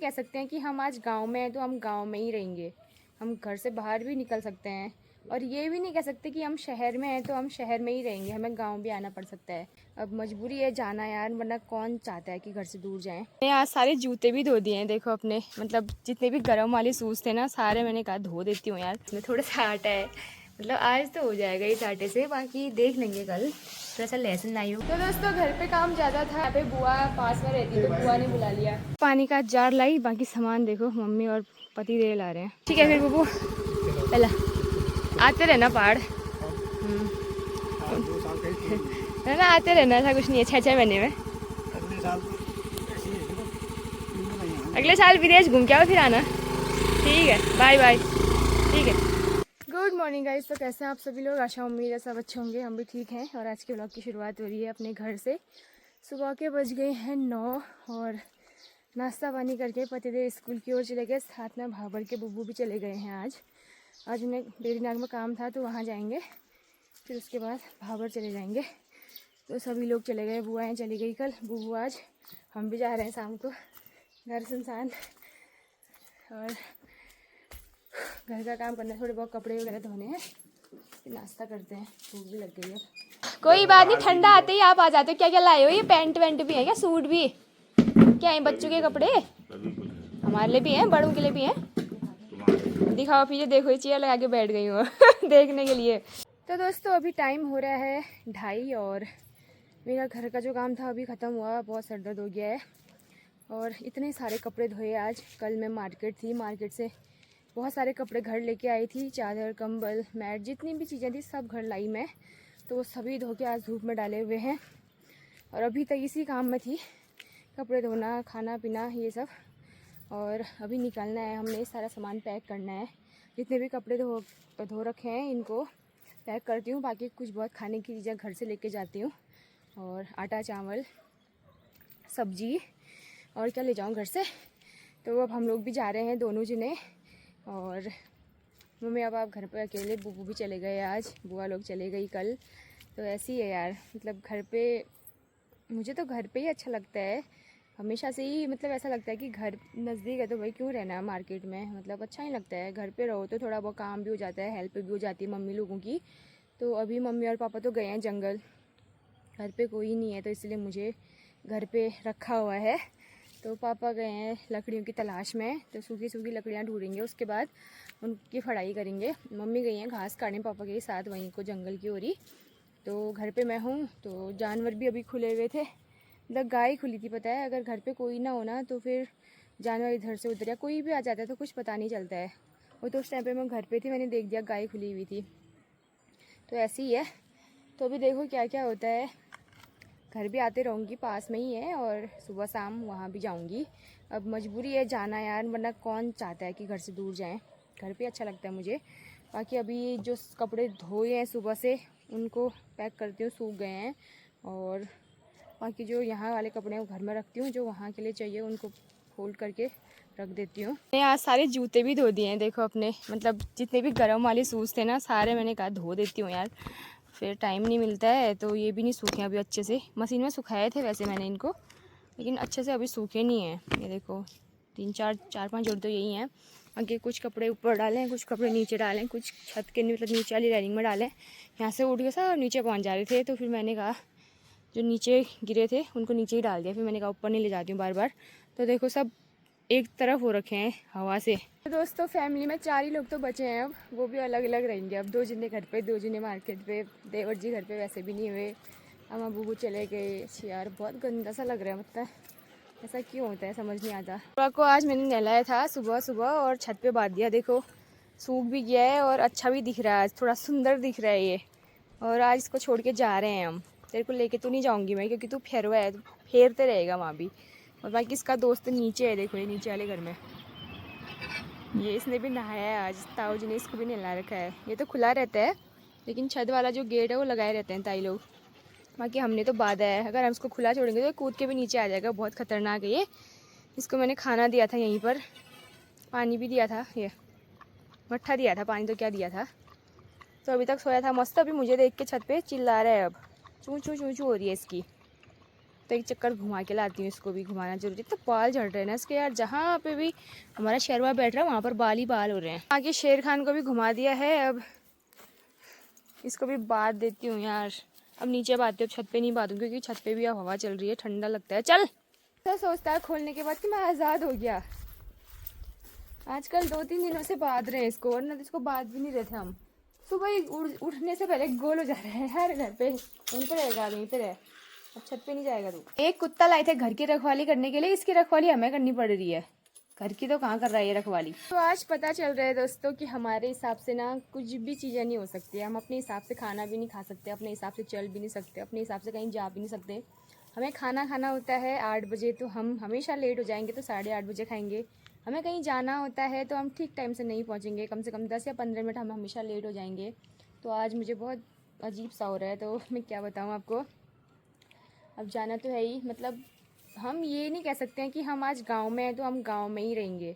कह सकते हैं कि हम आज गांव में हैं तो हम गांव में ही रहेंगे, हम घर से बाहर भी निकल सकते हैं। और ये भी नहीं कह सकते कि हम शहर में हैं तो हम शहर में ही रहेंगे, हमें गांव भी आना पड़ सकता है। अब मजबूरी है जाना यार, वरना कौन चाहता है कि घर से दूर जाएं। मैंने आज सारे जूते भी धो दिए हैं, देखो अपने, मतलब जितने भी गर्म वाले शूज़ थे ना सारे मैंने कहा धो देती हूँ यार। इसमें थोड़ा सा आटा है, मतलब आज तो हो जाएगा इस आटे से, बाकी देख लेंगे कल। थोड़ा सा लहसुन लाई हूँ। तो दोस्तों घर पे काम ज़्यादा था, यहाँ पे बुआ पास में रहती तो बुआ ने बुला लिया। पानी का जार लाई, बाकी सामान देखो मम्मी और पति देव ला रहे हैं। ठीक है फिर बुबू, पहला आते रहना पहाड़। है ना, आते रहना, ऐसा कुछ नहीं है। 6 महीने में अगले साल विदेश घूम के आओ फिर आना। ठीक है, बाय बाय। ठीक है, गुड मॉर्निंग गाइस। तो कैसे हैं आप सभी लोग? आशा उम्मीद है सब अच्छे होंगे, हम भी ठीक हैं। और आज के व्लॉग की शुरुआत हो रही है अपने घर से। सुबह के बज गए हैं 9 और नाश्ता पानी करके पतिदेव स्कूल की ओर चले गए, साथ में भाबर के बुब्बू भी चले गए हैं। आज उन्हें बेरीनाग में काम था तो वहाँ जाएंगे, फिर उसके बाद भाबर चले जाएंगे। तो सभी लोग चले गए, बुआएँ चली गई कल, बुब्बू आज, हम भी जा रहे हैं शाम को। घर सुनसान और घर का काम करना है, थोड़े बहुत कपड़े वगैरह धोने हैं, फिर नाश्ता करते हैं, भूख भी लग गई है। कोई बात नहीं, ठंडा आते ही आप आ जाते हो। क्या क्या लाए हो? ये पैंट वैंट भी है क्या? सूट भी क्या है? बच्चों के कपड़े हमारे लिए भी हैं, बड़ों के लिए भी हैं। दिखाओ पीछे, देखो ये चेयर लगा के बैठ गई हूँ देखने के लिए। तो दोस्तों अभी टाइम हो रहा है 2:30 और मेरा घर का जो काम था अभी ख़त्म हुआ। बहुत सर दर्द हो गया है और इतने सारे कपड़े धोए आज। कल मैं मार्केट थी, मार्केट से बहुत सारे कपड़े घर लेके आई थी, चादर कंबल मैट जितनी भी चीज़ें थी सब घर लाई मैं। तो वो सभी धो के आज धूप में डाले हुए हैं और अभी तक इसी काम में थी, कपड़े धोना, खाना पीना ये सब। और अभी निकालना है, हमने सारा सामान पैक करना है। जितने भी कपड़े धो रखे हैं इनको पैक करती हूँ, बाकी कुछ बहुत खाने की चीज़ें घर से लेके जाती हूँ और आटा चावल सब्जी और क्या ले जाऊँ घर से। तो अब हम लोग भी जा रहे हैं दोनों जने और मम्मी अब आप घर पे अकेले, बुबू भी चले गए आज, बुआ लोग चले गई कल। तो ऐसे ही है यार, मतलब घर पे मुझे तो घर पे ही अच्छा लगता है हमेशा से ही। मतलब ऐसा लगता है कि घर नज़दीक है तो भाई क्यों रहना है मार्केट में, मतलब अच्छा ही लगता है। घर पे रहो तो थोड़ा बहुत काम भी हो जाता है, हेल्प भी हो जाती है मम्मी लोगों की। तो अभी मम्मी और पापा तो गए हैं जंगल, घर पे कोई नहीं है तो इसलिए मुझे घर पे रखा हुआ है। तो पापा गए हैं लकड़ियों की तलाश में, तो सूखी सूखी लकड़ियाँ ढूंढेंगे, उसके बाद उनकी फड़ाई करेंगे। मम्मी गई हैं घास काटने पापा के साथ वहीं को जंगल की ओर ही। तो घर पे मैं हूँ। तो जानवर भी अभी खुले हुए थे, मतलब गाय खुली थी पता है। अगर घर पे कोई ना हो ना तो फिर जानवर इधर से उधर या कोई भी आ जाता है तो कुछ पता नहीं चलता है। वो तो उस टाइम पे मैं घर पे थी, मैंने देख दिया गाय खुली हुई थी। तो ऐसे ही है। तो अभी देखो क्या क्या होता है। घर भी आते रहूँगी, पास में ही है, और सुबह शाम वहाँ भी जाऊँगी। अब मजबूरी है जाना यार, वरना कौन चाहता है कि घर से दूर जाएं। घर पे अच्छा लगता है मुझे। बाकी अभी जो कपड़े धोए हैं सुबह से उनको पैक करती हूँ, सूख गए हैं। और बाकी जो यहाँ वाले कपड़े हैं वो घर में रखती हूँ, जो वहाँ के लिए चाहिए उनको फोल्ड करके रख देती हूँ। मैंने आज सारे जूते भी धो दिए हैं, देखो अपने, मतलब जितने भी गर्म वाले शूज़ थे ना सारे मैंने कहा धो देती हूँ यार, फिर टाइम नहीं मिलता है। तो ये भी नहीं सूखे अभी अच्छे से, मशीन में सुखाए थे वैसे मैंने इनको, लेकिन अच्छे से अभी सूखे नहीं हैं। ये देखो 4-5 जोड़ तो यही हैं। आगे कुछ कपड़े ऊपर डालें, कुछ कपड़े नीचे डालें, कुछ छत के मतलब नीचे वाली रेलिंग में डालें। यहाँ से उठ के सब नीचे पहुँच जा रहे थे, तो फिर मैंने कहा जो नीचे गिरे थे उनको नीचे ही डाल दिया। फिर मैंने कहा ऊपर नहीं ले जाती हूँ बार बार। तो देखो सब एक तरफ हो रखे हैं हवा से। तो दोस्तों फैमिली में 4 ही लोग तो बचे हैं, अब वो भी अलग अलग रहेंगे। अब 2 जने घर पे, 2 जने मार्केट पे, देवर जी घर पे वैसे भी नहीं हुए, अम्मा बुबू चले गए। यार बहुत गंदा सा लग रहा है, मतलब ऐसा क्यों होता है समझ नहीं आता। सुबह को आज मैंने नहलाया था सुबह सुबह और छत पे बांध दिया, देखो सूख भी गया है और अच्छा भी दिख रहा है, आज थोड़ा सुंदर दिख रहा है ये। और आज इसको छोड़ के जा रहे हैं हम। तेरे को लेके तो नहीं जाऊँगी मैं, क्योंकि तू फेरवा है, फेरते रहेगा वहाँ भी। और बाकी इसका दोस्त नीचे है, देखो ये नीचे वाले घर में, ये इसने भी नहाया है आज, ताऊ जी ने इसको भी नहला रखा है। ये तो खुला रहता है लेकिन छत वाला जो गेट है वो लगाए रहते हैं ताई लोग। बाकी हमने तो बांधा है, अगर हम इसको खुला छोड़ेंगे तो कूद के भी नीचे आ जाएगा, बहुत ख़तरनाक है ये। इसको मैंने खाना दिया था यहीं पर, पानी भी दिया था, ये मट्ठा दिया था, पानी तो क्या दिया था। तो अभी तक सोया था मस्त, अभी मुझे देख के छत पे चिल्ला रहा है, अब चूँ चूँ चूँ चूँ हो रही है इसकी। तो एक चक्कर घुमा के लाती हूँ, इसको भी घुमाना जरूरी। तो बाल झड़ रहे हैं ना इसके यार, जहाँ पे भी हमारा शेरवा बैठ रहा है वहाँ पर बाल ही बाल हो रहे हैं। आगे शेर खान को भी घुमा दिया है, अब इसको भी बांध देती हूँ यार। अब नीचे बांधती हूँ, छत पे नहीं बांधूँ क्योंकि छत पे भी अब हवा चल रही है, ठंडा लगता है। चल तो सोचता है खोलने के बाद कि मैं आज़ाद हो गया। आजकल 2-3 दिनों से बांध रहे हैं इसको, वरना तो इसको बांध भी नहीं रहे थे हम। सुबह ही उठने से पहले गोल हो जा रहा है यार। घर पे यहीं पे रहेगा, यहीं पे रहे, अब छत पे नहीं जाएगा तू। एक कुत्ता लाए थे घर की रखवाली करने के लिए, इसकी रखवाली हमें करनी पड़ रही है, घर की तो कहाँ कर रहा है ये रखवाली। तो आज पता चल रहा है दोस्तों कि हमारे हिसाब से ना कुछ भी चीज़ें नहीं हो सकती। हम अपने हिसाब से खाना भी नहीं खा सकते, अपने हिसाब से चल भी नहीं सकते, अपने हिसाब से कहीं जा भी नहीं सकते। हमें खाना खाना होता है 8 बजे, तो हम हमेशा लेट हो जाएंगे, तो 8:30 बजे खाएंगे। हमें कहीं जाना होता है तो हम ठीक टाइम से नहीं पहुंचेंगे, कम से कम 10 या 15 मिनट हम हमेशा लेट हो जाएंगे। तो आज मुझे बहुत अजीब सा हो रहा है, तो मैं क्या बताऊं आपको। अब जाना तो है ही, मतलब हम ये नहीं कह सकते हैं कि हम आज गांव में हैं तो हम गांव में ही रहेंगे।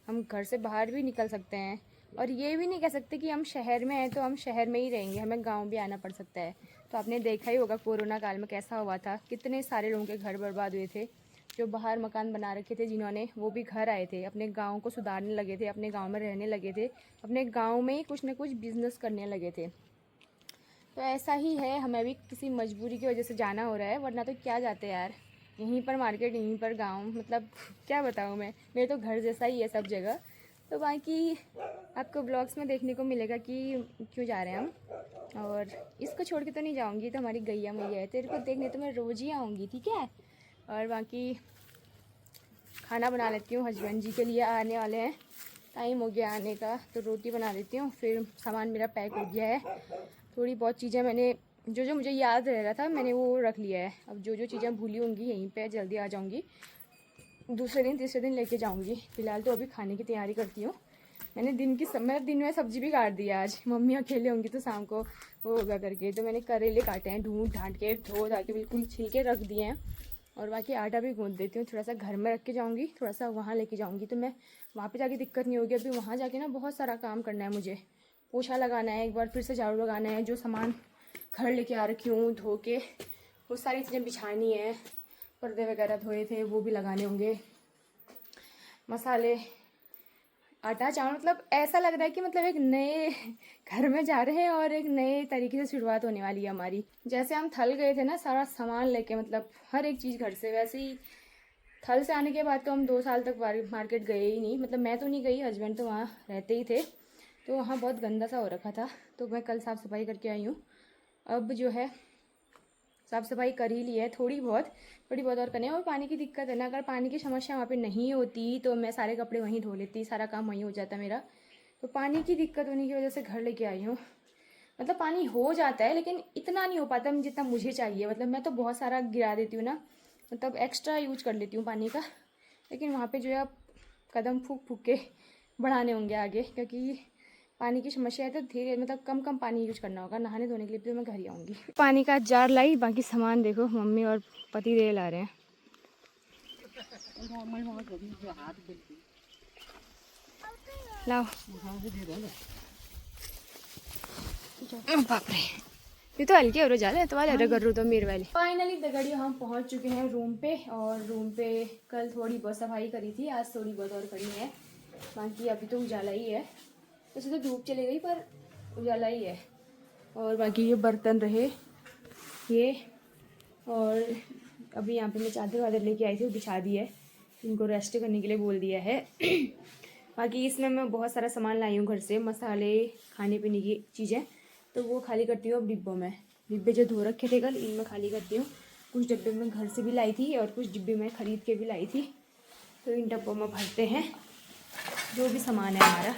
हम घर से बाहर भी निकल सकते हैं, और ये भी नहीं कह सकते कि हम शहर में हैं तो हम शहर में ही रहेंगे, हमें गांव भी आना पड़ सकता है। तो आपने देखा ही होगा कोरोना काल में कैसा हुआ था, कितने सारे लोगों के घर बर्बाद हुए थे। जो बाहर मकान बना रखे थे जिन्होंने, वो भी घर आए थे, अपने गांव को सुधारने लगे थे, अपने गांव में रहने लगे थे, अपने गांव में ही कुछ ना कुछ बिजनेस करने लगे थे। तो ऐसा ही है, हमें भी किसी मजबूरी की वजह से जाना हो रहा है, वरना तो क्या जाते यार, यहीं पर मार्केट, यहीं पर गांव, मतलब क्या बताऊँ मैं, मेरे तो घर जैसा ही है सब जगह। तो बाकी आपको ब्लॉग्स में देखने को मिलेगा कि क्यों जा रहे हैं हम। और इसको छोड़ के तो नहीं जाऊँगी, तो हमारी गैया मैया है, तेरे को देखने तो मैं रोज़ ही आऊँगी, ठीक है। और बाकी खाना बना लेती हूँ, हस्बैंड जी के लिए आने वाले हैं, टाइम हो गया आने का, तो रोटी बना देती हूँ। फिर सामान मेरा पैक हो गया है, थोड़ी बहुत चीज़ें मैंने जो जो मुझे याद रह रहा था मैंने वो रख लिया है। अब जो जो चीज़ें भूली होंगी यहीं पे जल्दी आ जाऊँगी, दूसरे दिन तीसरे दिन लेके जाऊँगी। फिलहाल तो अभी खाने की तैयारी करती हूँ। मैंने दिन में सब्जी भी काट दिया आज, मम्मी अकेले होंगी तो शाम को वो होगा करके। तो मैंने करेले काटे हैं, ढूंढ ढांट के धो धा के बिल्कुल छिलके रख दिए हैं। और बाकी आटा भी गूँध देती हूँ, थोड़ा सा घर में रख के जाऊँगी, थोड़ा सा वहाँ लेके जाऊँगी, तो मैं वहाँ पे जाके दिक्कत नहीं होगी। अभी वहाँ जाके ना बहुत सारा काम करना है मुझे, पोछा लगाना है, एक बार फिर से झाड़ू लगाना है, जो सामान घर लेके आ रखी हूँ धो के वो सारी चीज़ें बिछानी है, पर्दे वगैरह धोए थे वो भी लगाने होंगे, मसाले, आटा चावल, मतलब ऐसा लग रहा है कि मतलब एक नए घर में जा रहे हैं और एक नए तरीके से शुरुआत होने वाली है हमारी। जैसे हम थल गए थे ना सारा सामान लेके, मतलब हर एक चीज़ घर से, वैसे ही थल से आने के बाद तो हम 2 साल तक मार्केट गए ही नहीं। मतलब मैं तो नहीं गई, हस्बैंड तो वहाँ रहते ही थे, तो वहाँ बहुत गंदा सा हो रखा था, तो मैं कल साफ़ सफाई करके आई हूँ। अब जो है साफ़ सफाई कर ही ली है, थोड़ी बहुत और करनी है। और पानी की दिक्कत है ना, अगर पानी की समस्या वहाँ पे नहीं होती तो मैं सारे कपड़े वहीं धो लेती, सारा काम वहीं हो जाता मेरा। तो पानी की दिक्कत होने की वजह से घर लेके आई हूँ। मतलब पानी हो जाता है लेकिन इतना नहीं हो पाता जितना मुझे चाहिए। मतलब मैं तो बहुत सारा गिरा देती हूँ ना, मतलब एक्स्ट्रा यूज कर लेती हूँ पानी का। लेकिन वहाँ पे जो है आप कदम फूक फूक के बढ़ाने होंगे आगे, क्योंकि पानी की समस्या है, तो धीरे मतलब कम पानी यूज करना होगा। नहाने धोने के लिए तो मैं घर ही आऊँगी। पानी का जार लाई, बाकी सामान देखो मम्मी और पति देव ला रहे हैं। लाओ, बाप रे, ये तो हल्की हो जा रहा है तो वाले कर रू तो मेरे वाले। फाइनली दगड़ियों हम पहुंच चुके हैं रूम पे, और रूम पे कल थोड़ी बहुत सफाई करी थी, आज थोड़ी बहुत और करी है। बाकी अभी तो उजाला ही है, वैसे तो धूप चली गई पर उजाला ही है। और बाकी ये बर्तन रहे ये, और अभी यहाँ पे मैं चादर वादर लेके आई थी, वो बिछा दी है, इनको रेस्ट करने के लिए बोल दिया है। बाकी इसमें मैं बहुत सारा सामान लाई हूँ घर से, मसाले, खाने पीने की चीज़ें, तो वो खाली करती हूँ अब डिब्बों में। डिब्बे जो धो रखे थे कल, इनमें खाली करती हूँ। कुछ डिब्बे में घर से भी लाई थी और कुछ डिब्बे में ख़रीद के भी लाई थी, तो इन डब्बों में भरते हैं जो भी सामान है हमारा।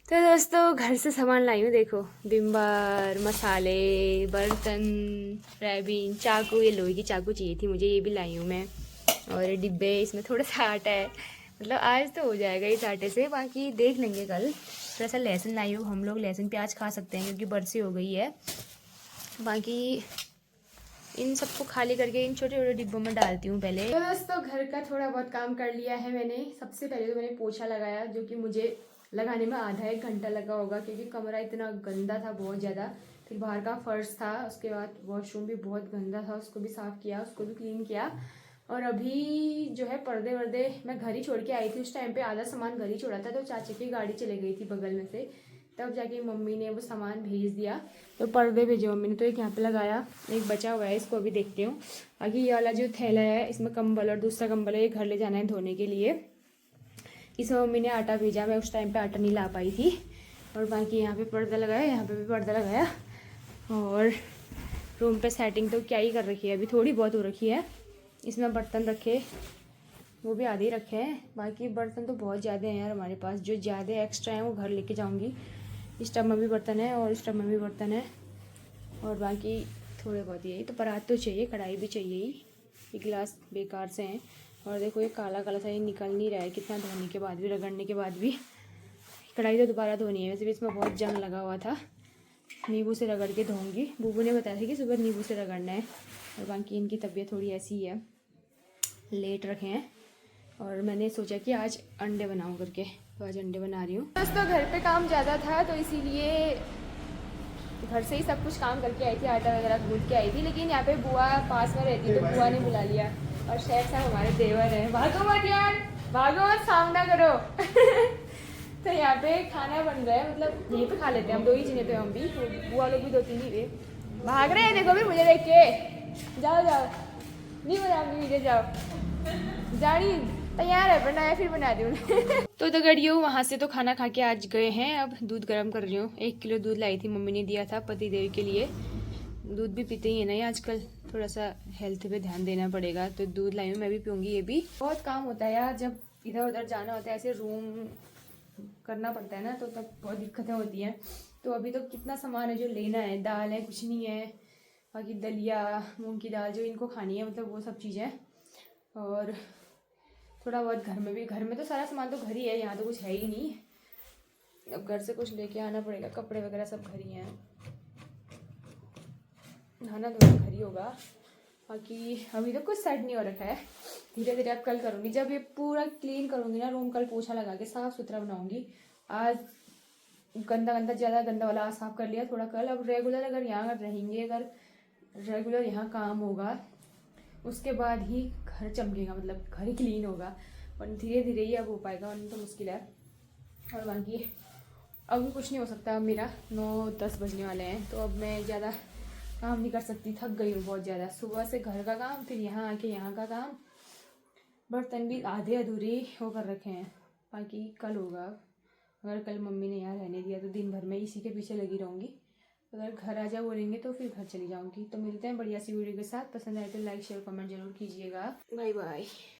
तो दोस्तों घर से सामान लाई हूँ, देखो बिम्बर, मसाले, बर्तन, रैबिन, चाकू, ये लोहे की चाकू चाहिए थी मुझे, ये भी लाई हूँ मैं। और ये डिब्बे, इसमें थोड़ा सा आटा है, मतलब आज तो हो जाएगा इस आटे से, बाकी देख लेंगे कल। थोड़ा सा लहसुन लाई हूँ, हम लोग लहसुन प्याज खा सकते हैं क्योंकि बरसी हो गई है। बाकी इन सबको खाली करके इन छोटे छोटे डिब्बों में डालती हूँ पहले। तो दोस्तों घर का थोड़ा बहुत काम कर लिया है मैंने। सबसे पहले तो मैंने पोछा लगाया, जो कि मुझे लगाने में आधा 1 घंटा लगा होगा, क्योंकि कमरा इतना गंदा था बहुत ज़्यादा। फिर बाहर का फर्श था, उसके बाद वॉशरूम भी बहुत गंदा था, उसको भी साफ़ किया, उसको भी क्लीन किया। और अभी जो है पर्दे वर्दे मैं घर ही छोड़ के आई थी, उस टाइम पे आधा सामान घर ही छोड़ा था, तो चाची की गाड़ी चले गई थी बगल में से, तब जाके मम्मी ने वो सामान भेज दिया। तो पर्दे भेजे मम्मी ने, तो एक यहाँ पे लगाया, एक बचा हुआ है, इसको अभी देखती हूँ। बाकी ये वाला जो थैला है इसमें कंबल और दूसरा कंबल है, ये घर ले जाना है धोने के लिए। इसमें मम्मी ने आटा भेजा, मैं उस टाइम पे आटा नहीं ला पाई थी। और बाकी यहाँ पे पर्दा लगाया, यहाँ पे भी पर्दा लगाया। और रूम पे सेटिंग तो क्या ही कर रखी है, अभी थोड़ी बहुत हो रखी है। इसमें बर्तन रखे, वो भी आधे ही रखे हैं, बाकी बर्तन तो बहुत ज़्यादा हैं यार हमारे पास, जो ज़्यादा एक्स्ट्रा हैं वो घर लेके जाऊँगी। इस टब में भी बर्तन है और इस टब में भी बर्तन है, और बाकी थोड़े बहुत यही। तो परात तो चाहिए, कढ़ाई भी चाहिए ही। ये गिलास बेकार से हैं, और देखो ये काला काला सा ये निकल नहीं रहा है, कितना धोने के बाद भी, रगड़ने के बाद भी। कढ़ाई तो दोबारा धोनी है, वैसे भी इसमें बहुत जंग लगा हुआ था, नींबू से रगड़ के धोऊंगी। बूबू ने बताया था कि सुबह नींबू से रगड़ना है। और बाकी इनकी तबीयत थोड़ी ऐसी ही है, लेट रखे हैं, और मैंने सोचा कि आज अंडे बनाऊं करके, तो आज अंडे बना रही हूँ। दोस्तों घर पे काम ज़्यादा था, तो इसीलिए घर से ही सब कुछ काम करके आई थी, आटा वगैरह गूंथ के आई थी। लेकिन यहाँ पे बुआ पास में रहती, तो बुआ ने बुला लिया। और शेख साहब हमारे देवर हैं, भागो मत यार, भागो मत, सामना करो। तो यहाँ पे खाना बन रहा है, मतलब यहीं पे खा लेते हैं हम, 2 ही जने पे हम भी, बुआ लोग भी 2-3 ही थे। भाग रहे हैं देखो भी मुझे देख के, जाओ जाओ, नहीं बनाऊंगी वीडियो, जाओ जानी तैयार है, बनाया फिर बना दूँ। तो दगड़ियों वहाँ से तो खाना खा के आज गए हैं, अब दूध गर्म कर रही हूँ। 1 किलो दूध लाई थी, मम्मी ने दिया था पति देव के लिए। दूध भी पीते ही है ना आजकल, थोड़ा सा हेल्थ पे ध्यान देना पड़ेगा, तो दूध लाई हूँ, मैं भी पीऊँगी। ये भी बहुत काम होता है यार, जब इधर उधर जाना होता है, ऐसे रूम करना पड़ता है ना, तो तब बहुत दिक्कतें होती हैं। तो अभी तो कितना सामान है जो लेना है, दाल है, कुछ नहीं है, बाकी दलिया, मूंग की दाल जो इनको खानी है, मतलब वो सब चीज़ें। और थोड़ा बहुत घर में भी, घर में तो सारा सामान तो घर ही है, यहाँ तो कुछ है ही नहीं, अब घर से कुछ लेके आना पड़ेगा। कपड़े वगैरह सब घर ही हैं, नहाना धोना घर ही होगा। बाकी अभी तो कुछ सेट नहीं हो रखा है, धीरे धीरे अब कल करूँगी, जब ये पूरा क्लीन करूँगी ना रूम, कल पोछा लगा के साफ़ सुथरा बनाऊँगी। आज गंदा गंदा, ज़्यादा गंदा वाला आज साफ़ कर लिया थोड़ा कल। अब रेगुलर अगर यहाँ रहेंगे, अगर रेगुलर यहाँ काम होगा, उसके बाद ही घर चमकेगा, मतलब घर ही क्लीन होगा, और धीरे धीरे ही अब हो पाएगा, वरना तो मुश्किल है। और बाकी अभी कुछ नहीं हो सकता, मेरा 9-10 बजने वाले हैं, तो अब मैं ज़्यादा काम नहीं कर सकती, थक गई हूँ बहुत ज़्यादा। सुबह से घर का काम, फिर यहाँ आके यहाँ का काम, बर्तन भी आधे अधूरे हो कर रखे हैं, बाकी कल होगा। अगर कल मम्मी ने यहाँ रहने दिया तो दिन भर में इसी के पीछे लगी रहूँगी, अगर घर आ जा बोलेंगे तो फिर घर चली जाऊँगी। तो मिलते हैं बढ़िया सी वीडियो के साथ, पसंद आए तो लाइक शेयर कमेंट जरूर कीजिएगा। Bye bye.